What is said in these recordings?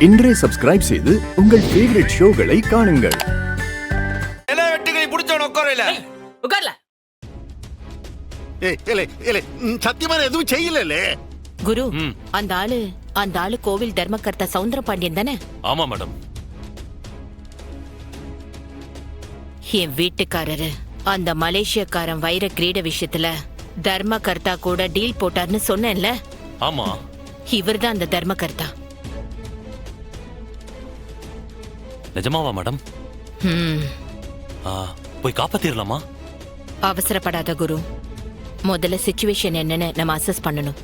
இன்றே சப்ஸ்கிரைப் செய்து உங்கள் ஃபேவரட் ஷோகளை காணுங்கள். எல்லா வெட்டுகளை புடிச்சவன உட்காரல. உட்கார்ல. சத்தியமா எதுவும் செய்யல. குரு, அந்த ஆளு கோவில் தர்மகர்த்தா சவுந்தரபாண்டியன் தானே? ஆமா மேடம். என் வீட்டுக்காரரு அந்த மலேசியக்காரன் வைர கிரீட விஷயத்துல தர்மகர்த்தா கூட டீல் போட்டார்னு சொன்னேன்ல. ஆமா, இவர்தான் அந்த தர்மகர்த்தா. நிஜமாவா மேடம்? போய் காப்பாத்திரலாமா? அவசரப்படாத குரு, முதல்ல சிச்சுவேஷன் என்னன்னு நம்ம அசஸ் பண்ணணும்.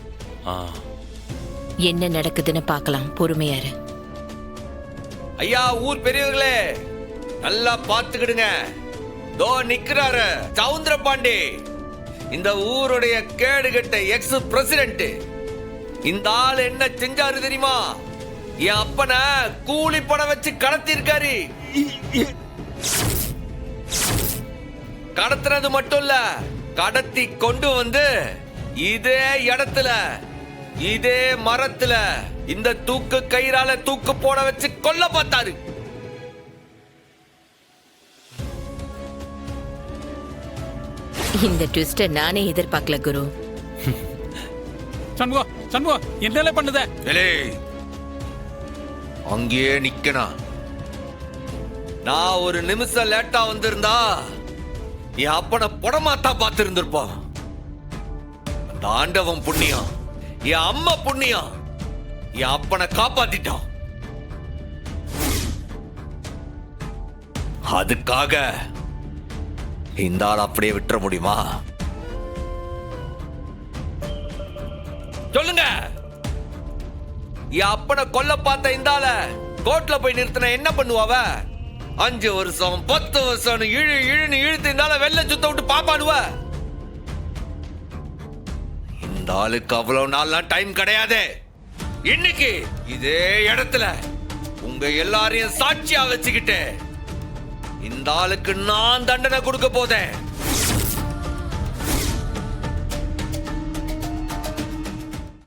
என்ன நடக்குதுன்னு பார்க்கலாம், பொறுமையாரு. ஐயா, ஊர் பெரியவர்களே நல்லா பாத்துக்கிடுங்க. தோ நிக்கிறாரு சவுந்தரபாண்டி, இந்த ஊருடைய கேடுகட்ட எக்ஸ் பிரசிடென்ட். இந்த ஆள் என்ன செஞ்சாரு தெரியுமா? என் அப்பனை கூலி பணம் வச்சு கடத்திருக்காரு. கடத்துறது மட்டும் இல்ல, கடத்தி கொண்டு வந்து இதே இடத்துல இதே மரத்துல இந்த தூக்கு கயிறால தூக்கு போட வச்சு கொல்ல பார்த்தாரு. இந்த ட்விஸ்ட நானே எதிர்பார்க்கல குரு. சண்முகா என்ன பண்ணுத? அங்கேயே நிக்கணும். நான் ஒரு நிமிஷம் லேட்டா வந்திருந்தா என் அப்பனை படமாத்தா பார்த்து இருந்திருப்போம். அந்த ஆண்டவன் புண்ணியம், என் அம்மா புண்ணியம், என் அப்பனை காப்பாத்திட்டான். அதுக்காக இந்த ஆள் அப்படியே விட்டுற முடியுமா? சொல்லுங்க. என் அப்பனை கொல்ல பார்த்த இந்த ஆள கோர்ட்ல போய் நிறுத்தின என்ன பண்ணுவாவ? 5 வருஷம் 10 வருஷம் இழுன்னு இழுத்து இந்த ஆள வெள்ள சுத்த விட்டு பாப்பானுவ. இந்த ஆளுக்கு அவ்வளவு நாள்லாம் டைம் கிடையாது. இன்னைக்கு இதே இடத்துல உங்க எல்லாரையும் சாட்சியா வச்சுக்கிட்டு இந்த ஆளுக்கு நான் தண்டனை கொடுக்க போதேன்.